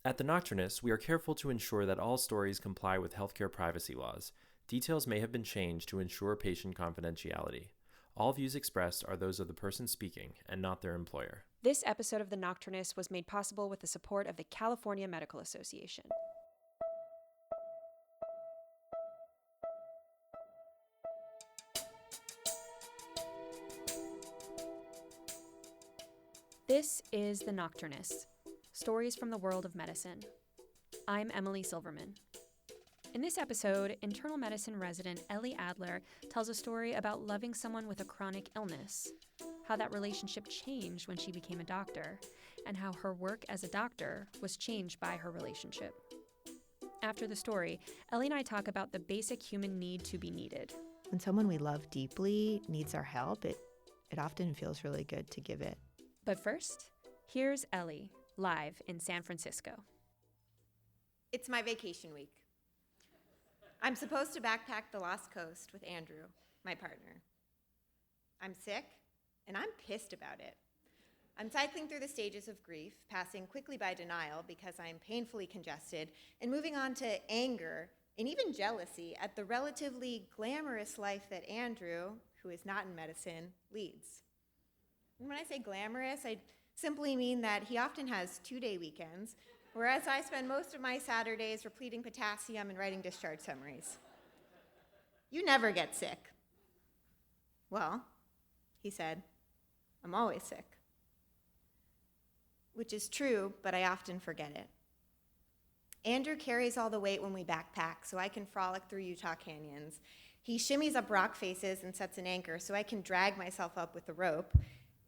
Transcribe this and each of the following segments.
At the Nocturnists, we are careful to ensure that all stories comply with healthcare privacy laws. Details may have been changed to ensure patient confidentiality. All views expressed are those of the person speaking and not their employer. This episode of The Nocturnists was made possible with the support of the California Medical Association. This is The Nocturnists, stories from the world of medicine. I'm Emily Silverman. In this episode, internal medicine resident Elie Adler tells a story about loving someone with a chronic illness, how that relationship changed when she became a doctor, and how her work as a doctor was changed by her relationship. After the story, Elie and I talk about the basic human need to be needed. When someone we love deeply needs our help, it often feels really good to give it. But first, here's Elie, live in San Francisco. It's my vacation week. I'm supposed to backpack the Lost Coast with Andrew, my partner. I'm sick, and I'm pissed about it. I'm cycling through the stages of grief, passing quickly by denial because I'm painfully congested, and moving on to anger and even jealousy at the relatively glamorous life that Andrew, who is not in medicine, leads. And when I say glamorous, I simply mean that he often has 2-day weekends, whereas I spend most of my Saturdays repleting potassium and writing discharge summaries. You never get sick. Well, he said, I'm always sick. Which is true, but I often forget it. Andrew carries all the weight when we backpack, so I can frolic through Utah canyons. He shimmies up rock faces and sets an anchor, so I can drag myself up with the rope.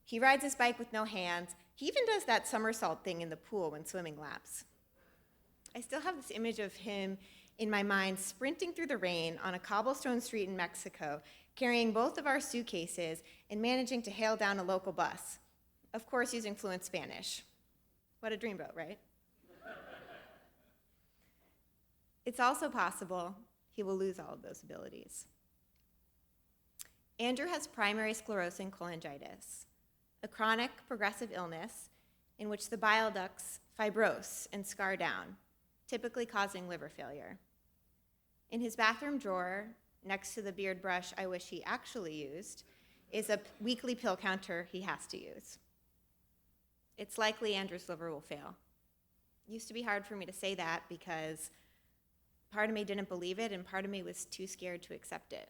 He rides his bike with no hands. He even does that somersault thing in the pool when swimming laps. I still have this image of him in my mind sprinting through the rain on a cobblestone street in Mexico, carrying both of our suitcases and managing to hail down a local bus. Of course, using fluent Spanish. What a dreamboat, right? It's also possible he will lose all of those abilities. Andrew has primary sclerosing cholangitis, a chronic progressive illness in which the bile ducts fibrose and scar down, typically causing liver failure. In his bathroom drawer, next to the beard brush I wish he actually used, is a weekly pill counter he has to use. It's likely Andrew's liver will fail. It used to be hard for me to say that because part of me didn't believe it and part of me was too scared to accept it.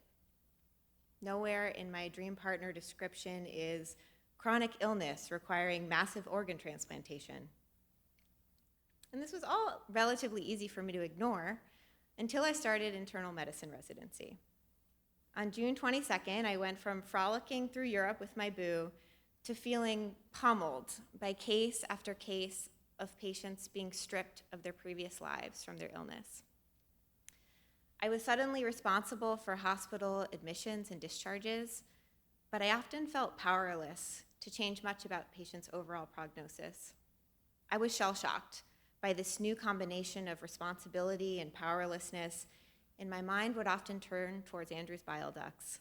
Nowhere in my dream partner description is chronic illness requiring massive organ transplantation. And this was all relatively easy for me to ignore until I started internal medicine residency. On June 22nd, I went from frolicking through Europe with my boo to feeling pummeled by case after case of patients being stripped of their previous lives from their illness. I was suddenly responsible for hospital admissions and discharges, but I often felt powerless to change much about patients' overall prognosis. I was shell-shocked by this new combination of responsibility and powerlessness, and my mind would often turn towards Andrew's bile ducts.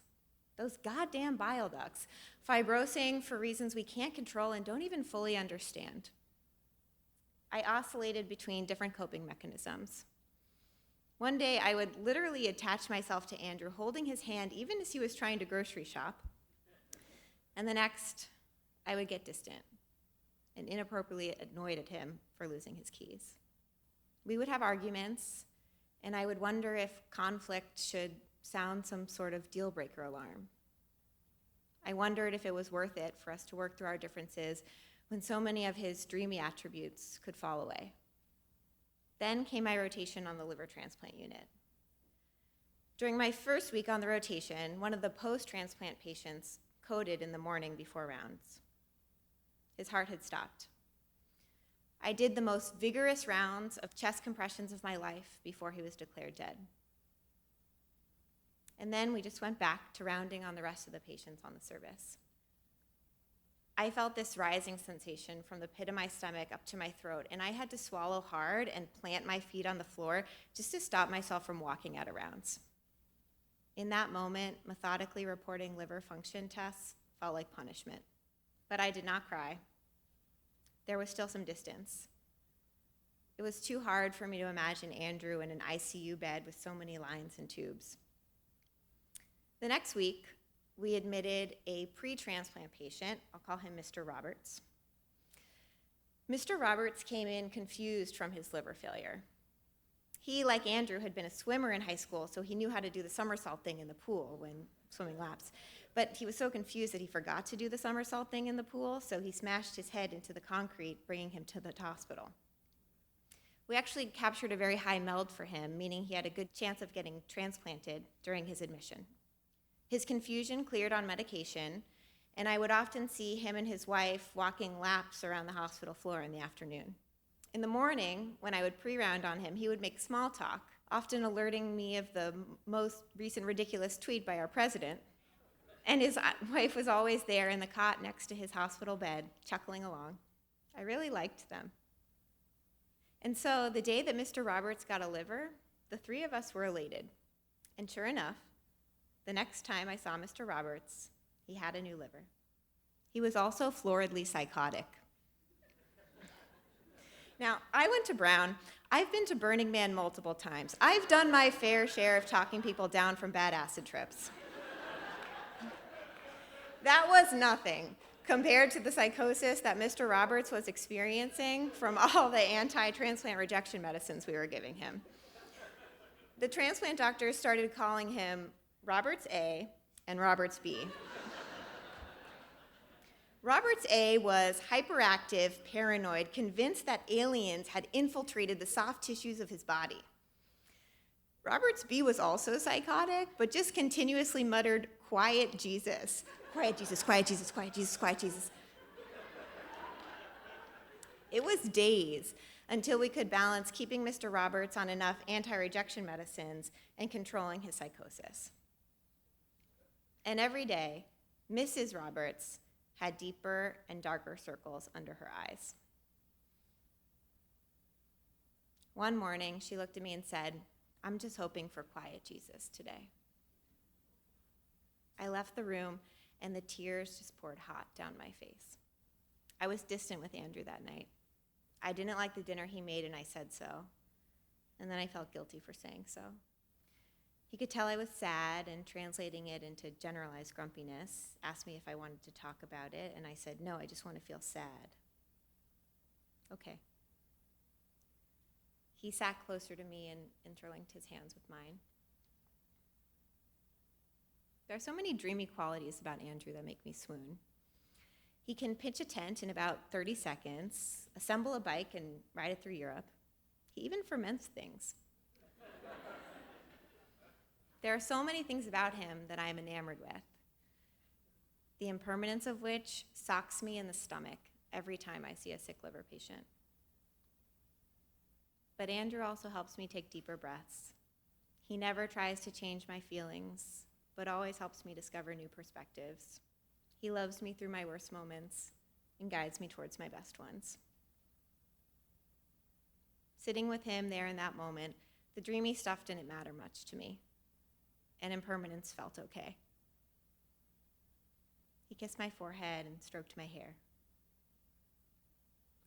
Those goddamn bile ducts, fibrosing for reasons we can't control and don't even fully understand. I oscillated between different coping mechanisms. One day, I would literally attach myself to Andrew, holding his hand even as he was trying to grocery shop. And the next, I would get distant and inappropriately annoyed at him for losing his keys. We would have arguments, and I would wonder if conflict should sound some sort of deal breaker alarm. I wondered if it was worth it for us to work through our differences when so many of his dreamy attributes could fall away. Then came my rotation on the liver transplant unit. During my first week on the rotation, one of the post-transplant patients coded in the morning before rounds. His heart had stopped. I did the most vigorous rounds of chest compressions of my life before he was declared dead. And then we just went back to rounding on the rest of the patients on the service. I felt this rising sensation from the pit of my stomach up to my throat, and I had to swallow hard and plant my feet on the floor just to stop myself from walking out of rounds. In that moment, methodically reporting liver function tests felt like punishment. But I did not cry. There was still some distance. It was too hard for me to imagine Andrew in an ICU bed with so many lines and tubes. The next week, we admitted a pre-transplant patient. I'll call him Mr. Roberts. Mr. Roberts came in confused from his liver failure. He, like Andrew, had been a swimmer in high school, so he knew how to do the somersault thing in the pool when swimming laps. But he was so confused that he forgot to do the somersault thing in the pool, so he smashed his head into the concrete, bringing him to the hospital. We actually captured a very high MELD for him, meaning he had a good chance of getting transplanted during his admission. His confusion cleared on medication, and I would often see him and his wife walking laps around the hospital floor in the afternoon. In the morning, when I would pre-round on him, he would make small talk, often alerting me of the most recent ridiculous tweet by our president, and his wife was always there in the cot next to his hospital bed, chuckling along. I really liked them. And so the day that Mr. Roberts got a liver, the three of us were elated. And sure enough, the next time I saw Mr. Roberts, he had a new liver. He was also floridly psychotic. Now, I went to Brown. I've been to Burning Man multiple times. I've done my fair share of talking people down from bad acid trips. That was nothing compared to the psychosis that Mr. Roberts was experiencing from all the anti-transplant rejection medicines we were giving him. The transplant doctors started calling him Roberts A and Roberts B. Roberts A was hyperactive, paranoid, convinced that aliens had infiltrated the soft tissues of his body. Roberts B was also psychotic, but just continuously muttered, "Quiet Jesus. Quiet Jesus, quiet Jesus, quiet Jesus, quiet Jesus." It was days until we could balance keeping Mr. Roberts on enough anti-rejection medicines and controlling his psychosis. And every day, Mrs. Roberts had deeper and darker circles under her eyes. One morning, she looked at me and said, "I'm just hoping for quiet Jesus today." I left the room, and the tears just poured hot down my face. I was distant with Andrew that night. I didn't like the dinner he made, and I said so. And then I felt guilty for saying so. He could tell I was sad, and translating it into generalized grumpiness, asked me if I wanted to talk about it, and I said, "No, I just want to feel sad." "Okay." He sat closer to me and interlinked his hands with mine. There are so many dreamy qualities about Andrew that make me swoon. He can pitch a tent in about 30 seconds, assemble a bike, and ride it through Europe. He even ferments things. There are so many things about him that I am enamored with, the impermanence of which socks me in the stomach every time I see a sick liver patient. But Andrew also helps me take deeper breaths. He never tries to change my feelings, but always helps me discover new perspectives. He loves me through my worst moments and guides me towards my best ones. Sitting with him there in that moment, the dreamy stuff didn't matter much to me, and impermanence felt okay. He kissed my forehead and stroked my hair.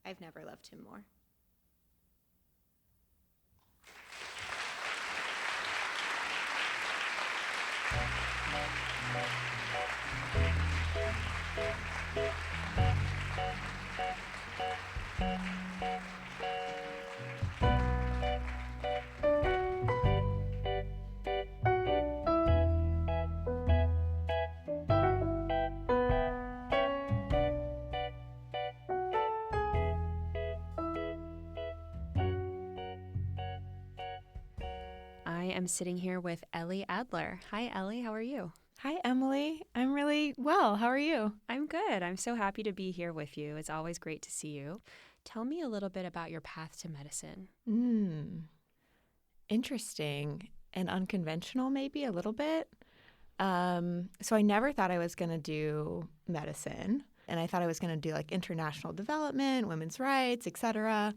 I've never loved him more. I am sitting here with Elie Adler. Hi, Elie. How are you? Hi, Emily. I'm really well. How are you? I'm good. I'm so happy to be here with you. It's always great to see you. Tell me a little bit about your path to medicine. Interesting and unconventional, maybe a little bit. So I never thought I was going to do medicine, and I thought I was going to do like international development, women's rights, etc.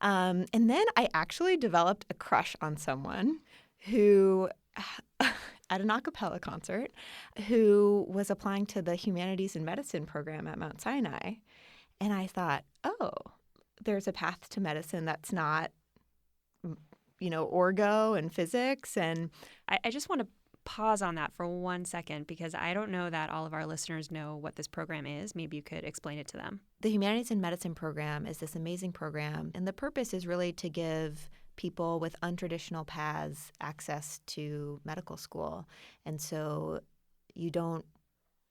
And then I actually developed a crush on someone who, at an a cappella concert, who was applying to the Humanities and Medicine program at Mount Sinai. And I thought, oh, there's a path to medicine that's not, orgo and physics. And I just want to pause on that for 1 second because I don't know that all of our listeners know what this program is. Maybe you could explain it to them. The Humanities in Medicine program is this amazing program, and the purpose is really to give people with untraditional paths access to medical school. And so you don't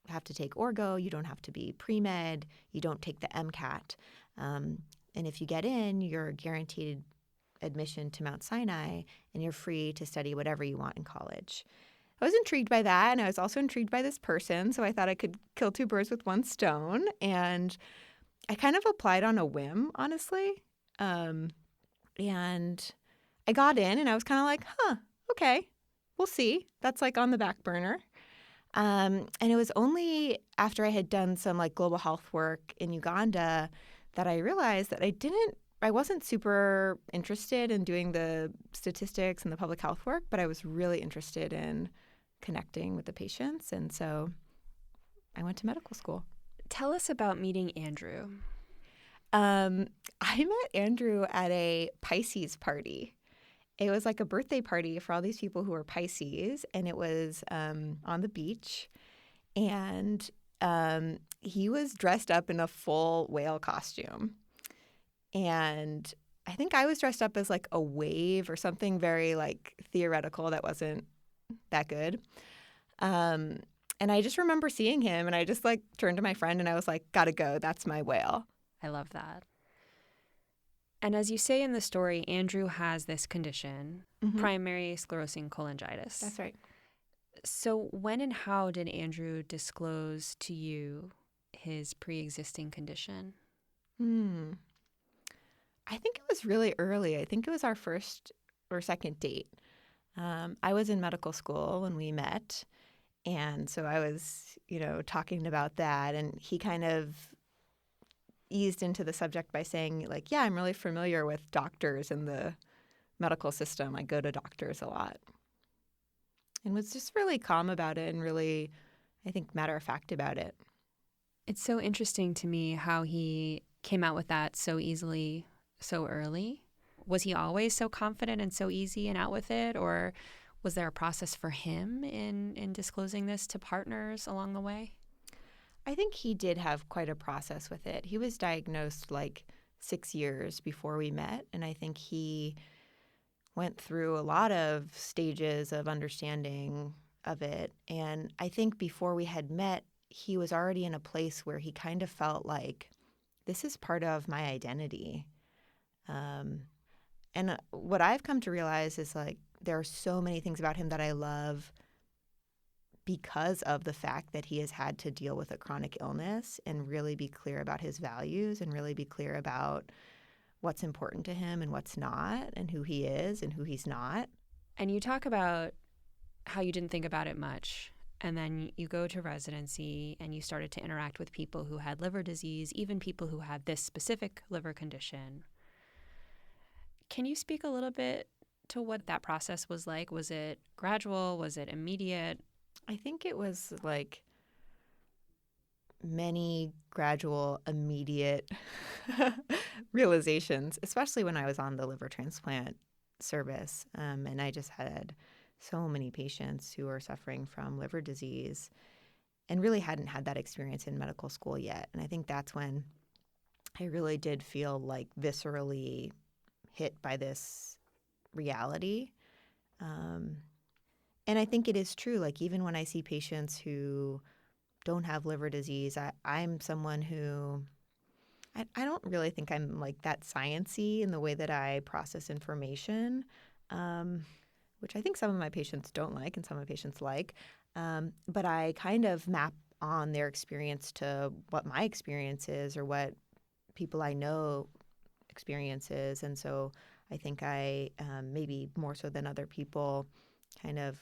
have to take orgo, you don't have to be pre-med, you don't take the MCAT. And if you get in, you're guaranteed admission to Mount Sinai, and you're free to study whatever you want in college. I was intrigued by that, and I was also intrigued by this person, so I thought I could kill two birds with one stone, and I kind of applied on a whim, honestly. And I got in, and I was kind of like, okay, we'll see. That's like on the back burner. And it was only after I had done some like global health work in Uganda that I realized that I wasn't super interested in doing the statistics and the public health work, but I was really interested in connecting with the patients. And so I went to medical school. Tell us about meeting Andrew. I met Andrew at a Pisces party. It was like a birthday party for all these people who were Pisces, and it was on the beach. And he was dressed up in a full whale costume. And I think I was dressed up as like a wave or something very like theoretical that wasn't that good. And I just remember seeing him, and I just like turned to my friend and I was like, gotta go, that's my whale. I love that. And as you say in the story, Andrew has this condition, primary sclerosing cholangitis. That's right. So when and how did Andrew disclose to you his pre-existing condition? I think it was really early. I think it was our first or second date. I was in medical school when we met, and so I was, talking about that, and he kind of eased into the subject by saying, like, yeah, I'm really familiar with doctors in the medical system. I go to doctors a lot. And was just really calm about it and really, I think, matter of fact about it. It's so interesting to me how he came out with that so easily, so early. Was he always so confident and so easy and out with it? Or was there a process for him in disclosing this to partners along the way? I think he did have quite a process with it. He was diagnosed like 6 years before we met, and I think he went through a lot of stages of understanding of it. And I think before we had met, he was already in a place where he kind of felt like, this is part of my identity. And what I've come to realize is like there are so many things about him that I love because of the fact that he has had to deal with a chronic illness and really be clear about his values and really be clear about what's important to him and what's not, and who he is and who he's not. And you talk about how you didn't think about it much, and then you go to residency and you started to interact with people who had liver disease, even people who had this specific liver condition. Can you speak a little bit to what that process was like? Was it gradual? Was it immediate? I think it was like many gradual, immediate realizations, especially when I was on the liver transplant service. And I just had so many patients who were suffering from liver disease and really hadn't had that experience in medical school yet. And I think that's when I really did feel like viscerally hit by this reality. And I think it is true. Like even when I see patients who don't have liver disease, I'm someone who I don't really think I'm like that sciencey in the way that I process information, which I think some of my patients don't like and some of my patients like. But I kind of map on their experience to what my experience is or what people I know experiences. And so I think I, maybe more so than other people, kind of,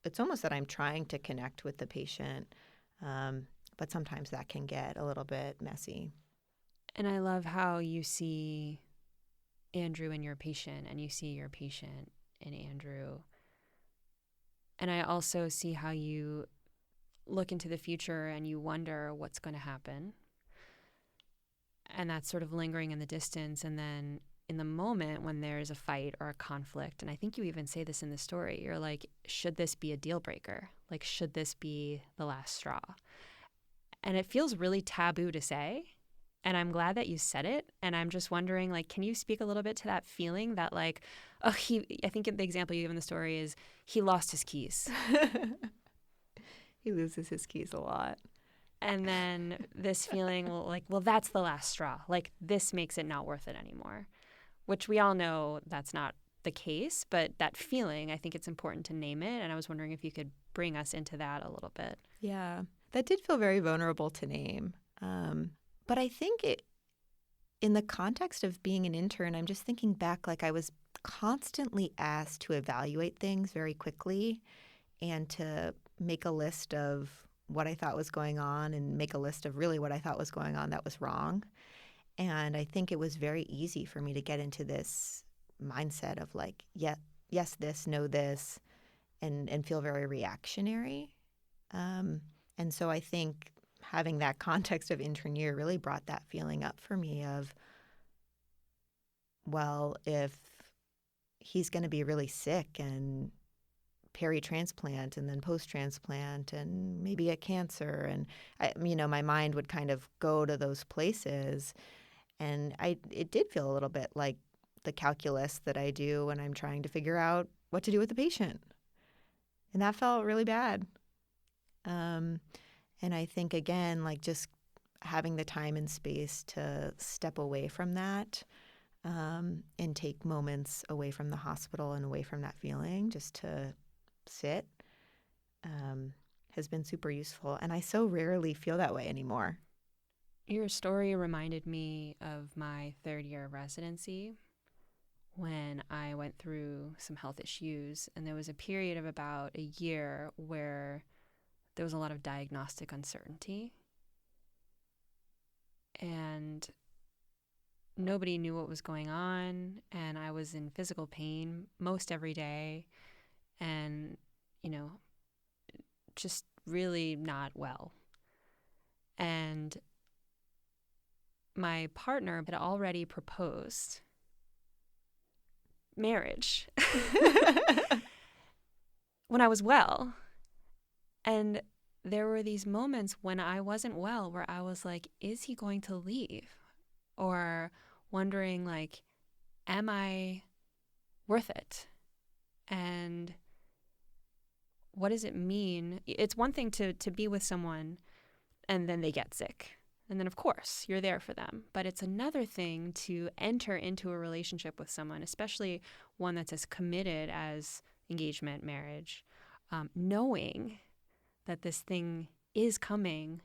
it's almost that I'm trying to connect with the patient, but sometimes that can get a little bit messy. And I love how you see Andrew in your patient and you see your patient in Andrew. And I also see how you look into the future and you wonder what's going to happen. and that's sort of lingering in the distance. And then in the moment when there's a fight or a conflict, and I think you even say this in the story, you're like, should this be a deal breaker? Like, should this be the last straw? And it feels really taboo to say. And I'm glad that you said it. And I'm just wondering, like, can you speak a little bit to that feeling that, like, I think the example you give in the story is he lost his keys. He loses his keys a lot. And then this feeling, well, that's the last straw. Like, this makes it not worth it anymore, which we all know that's not the case. But that feeling, I think it's important to name it. And I was wondering if you could bring us into that a little bit. Yeah, that did feel very vulnerable to name. But I think in the context of being an intern, I'm just thinking back, like I was constantly asked to evaluate things very quickly and to make a list of what I thought was going on and make a list of really what I thought was going on that was wrong. And I think it was very easy for me to get into this mindset of like, yes, this, no, this, and feel very reactionary. And so I think having that context of intern year really brought that feeling up for me of, well, if he's going to be really sick and peri-transplant and then post-transplant and maybe get cancer, and my mind would kind of go to those places, and it did feel a little bit like the calculus that I do when I'm trying to figure out what to do with the patient, and that felt really bad. And I think, again, like just having the time and space to step away from that and take moments away from the hospital and away from that feeling, just to sit, has been super useful. And I so rarely feel that way anymore. Your story reminded me of my third year of residency when I went through some health issues. And there was a period of about a year where there was a lot of diagnostic uncertainty. And nobody knew what was going on. And I was in physical pain most every day. And, just really not well. And my partner had already proposed marriage when I was well. And there were these moments when I wasn't well where I was like, is he going to leave? Or wondering, like, am I worth it? And what does it mean? It's one thing to be with someone and then they get sick. And then, of course, you're there for them. But it's another thing to enter into a relationship with someone, especially one that's as committed as engagement, marriage, knowing that this thing is coming,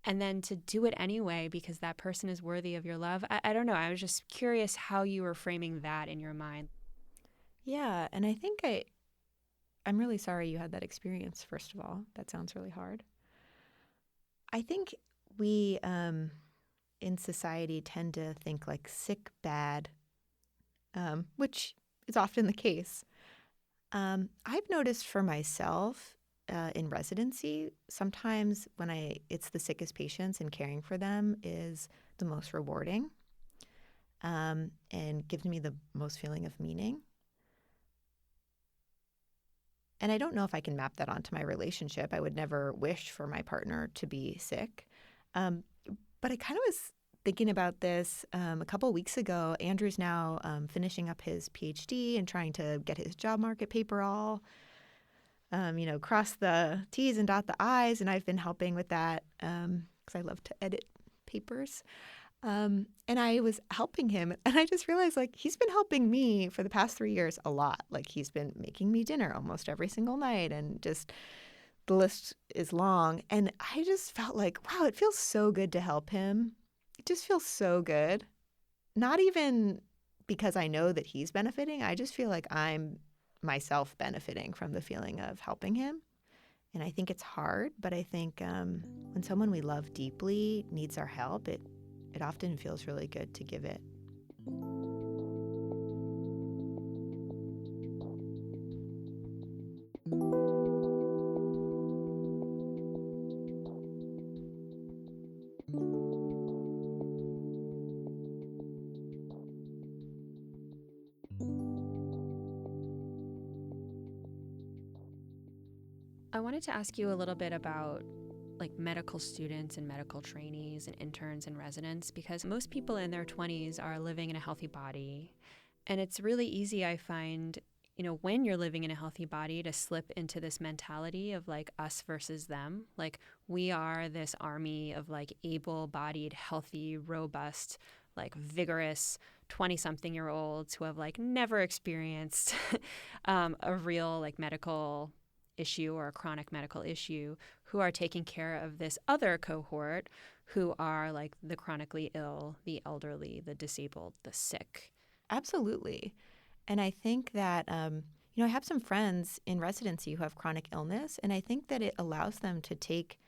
and then to do it anyway because that person is worthy of your love. I don't know. I was just curious how you were framing that in your mind. Yeah, and I think I'm really sorry you had that experience, first of all. That sounds really hard. I think we in society tend to think like sick, bad, which is often the case. I've noticed for myself in residency, sometimes when it's the sickest patients and caring for them is the most rewarding and gives me the most feeling of meaning. And I don't know if I can map that onto my relationship. I would never wish for my partner to be sick. But I kind of was thinking about this a couple of weeks ago. Andrew's now finishing up his PhD and trying to get his job market paper all, cross the T's and dot the I's. And I've been helping with that because I love to edit papers. And I was helping him, and I just realized, like, he's been helping me for the past 3 years a lot. Like, he's been making me dinner almost every single night, and just the list is long. And I just felt like, wow, it feels so good to help him. It just feels so good. Not even because I know that he's benefiting. I just feel like I'm myself benefiting from the feeling of helping him. And I think it's hard, but I think when someone we love deeply needs our help, it often feels really good to give it. I wanted to ask you a little bit about like medical students and medical trainees and interns and residents, because most people in their 20s are living in a healthy body. And it's really easy, I find, when you're living in a healthy body, to slip into this mentality of like us versus them. Like we are this army of like able-bodied, healthy, robust, like vigorous 20-something-year-olds who have like never experienced a real like medical issue or a chronic medical issue, who are taking care of this other cohort who are like the chronically ill, the elderly, the disabled, the sick. Absolutely. And I think that, I have some friends in residency who have chronic illness, and I think that it allows them to take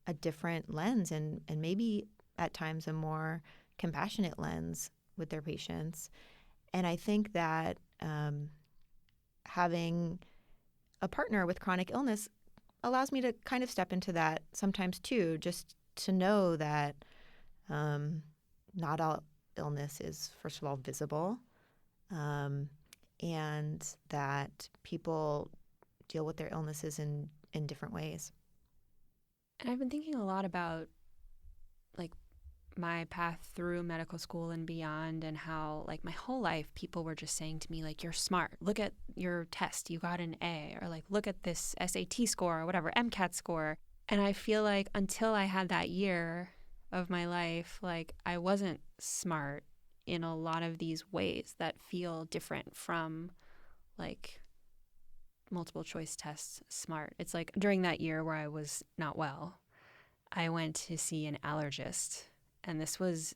a different lens and maybe at times a more compassionate lens with their patients. And I think that having a partner with chronic illness allows me to kind of step into that sometimes too, just to know that not all illness is, first of all, visible, and that people deal with their illnesses in different ways. And I've been thinking a lot about like my path through medical school and beyond, and how like my whole life people were just saying to me like, you're smart, look at your test, you got an A, or like look at this SAT score or whatever, MCAT score. And I feel like until I had that year of my life, like I wasn't smart in a lot of these ways that feel different from like multiple choice tests smart. It's like during that year where I was not well, I went to see an allergist. And this was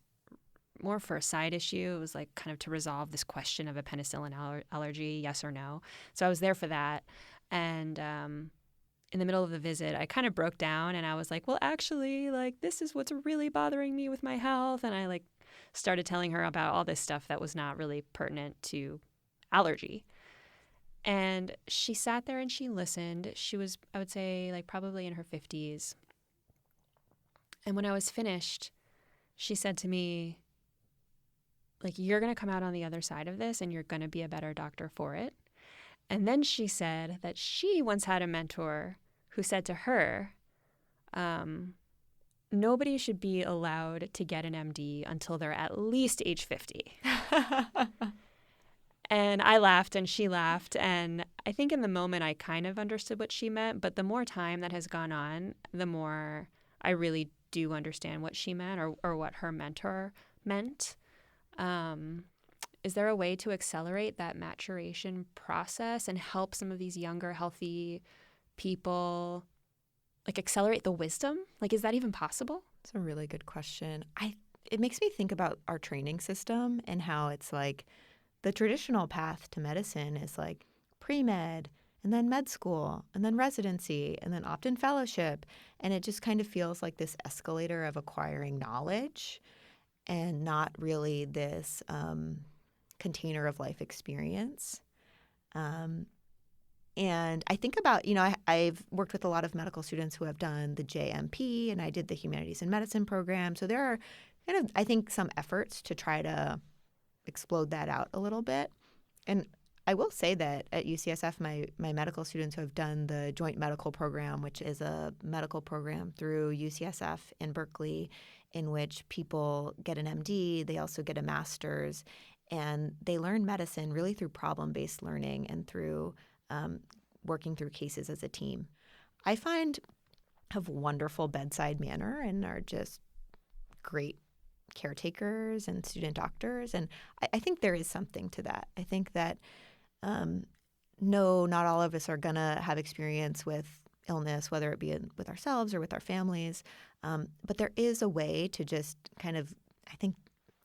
more for a side issue. It was like kind of to resolve this question of a penicillin allergy, yes or no. So I was there for that. And in the middle of the visit, I kind of broke down and I was like, well, actually, like, this is what's really bothering me with my health. And I like started telling her about all this stuff that was not really pertinent to allergy. And she sat there and she listened. She was, I would say, like probably in her 50s. And when I was finished, she said to me, like, you're going to come out on the other side of this and you're going to be a better doctor for it. And then she said that she once had a mentor who said to her, nobody should be allowed to get an MD until they're at least age 50. And I laughed and she laughed. And I think in the moment I kind of understood what she meant. But the more time that has gone on, the more I really do understand what she meant or what her mentor meant. Is there a way to accelerate that maturation process and help some of these younger, healthy people, like accelerate the wisdom? Like, is that even possible? It's a really good question. It makes me think about our training system and how it's like the traditional path to medicine is like pre-med and then med school and then residency and then opt-in fellowship. And it just kind of feels like this escalator of acquiring knowledge and not really this container of life experience. And I think about, I've worked with a lot of medical students who have done the JMP, and I did the Humanities in Medicine program. So there are kind of, I think, some efforts to try to explode that out a little bit. And I will say that at UCSF, my medical students who have done the Joint Medical Program, which is a medical program through UCSF in Berkeley, in which people get an MD, they also get a master's, and they learn medicine really through problem-based learning and through working through cases as a team. I find have wonderful bedside manner and are just great caretakers and student doctors. And I think there is something to that. I think that no, not all of us are going to have experience with illness, whether it be with ourselves or with our families. But there is a way to just kind of, I think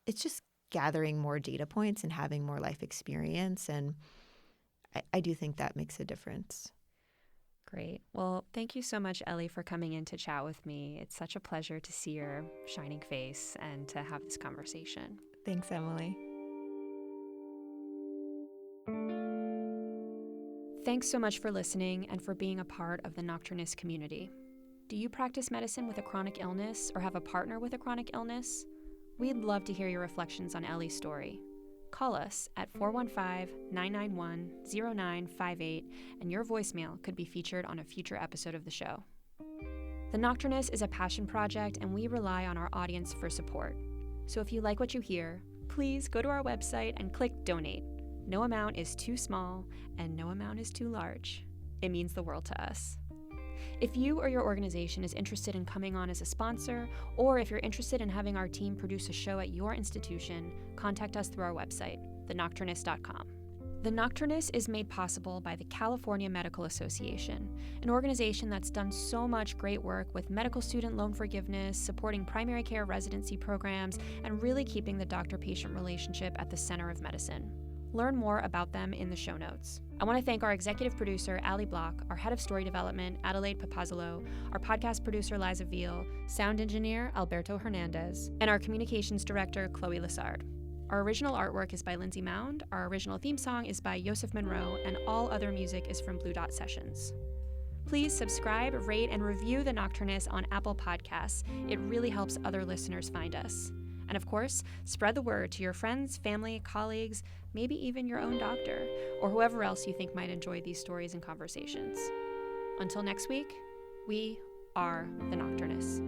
it's just gathering more data points and having more life experience. And I do think that makes a difference. Great. Well, thank you so much, Elie, for coming in to chat with me. It's such a pleasure to see your shining face and to have this conversation. Thanks, Emily. Thanks so much for listening and for being a part of the Nocturnist community. Do you practice medicine with a chronic illness or have a partner with a chronic illness? We'd love to hear your reflections on Elie's story. call us at 415-991-0958, and your voicemail could be featured on a future episode of the show. The Nocturnists is a passion project, and we rely on our audience for support. So if you like what you hear, please go to our website and click Donate. No amount is too small, and no amount is too large. It means the world to us. If you or your organization is interested in coming on as a sponsor, or if you're interested in having our team produce a show at your institution, contact us through our website, thenocturnists.com. The Nocturnists is made possible by the California Medical Association, an organization that's done so much great work with medical student loan forgiveness, supporting primary care residency programs, and really keeping the doctor-patient relationship at the center of medicine. Learn more about them in the show notes. I want to thank our executive producer, Ali Block, our head of story development, Adelaide Papazolo, our podcast producer, Liza Veal, sound engineer, Alberto Hernandez, and our communications director, Chloe Lassard. Our original artwork is by Lindsay Mound, our original theme song is by Yosef Monroe, and all other music is from Blue Dot Sessions. Please subscribe, rate, and review The Nocturnists on Apple Podcasts. It really helps other listeners find us. And of course, spread the word to your friends, family, colleagues, maybe even your own doctor, or whoever else you think might enjoy these stories and conversations. Until next week, we are The Nocturnists.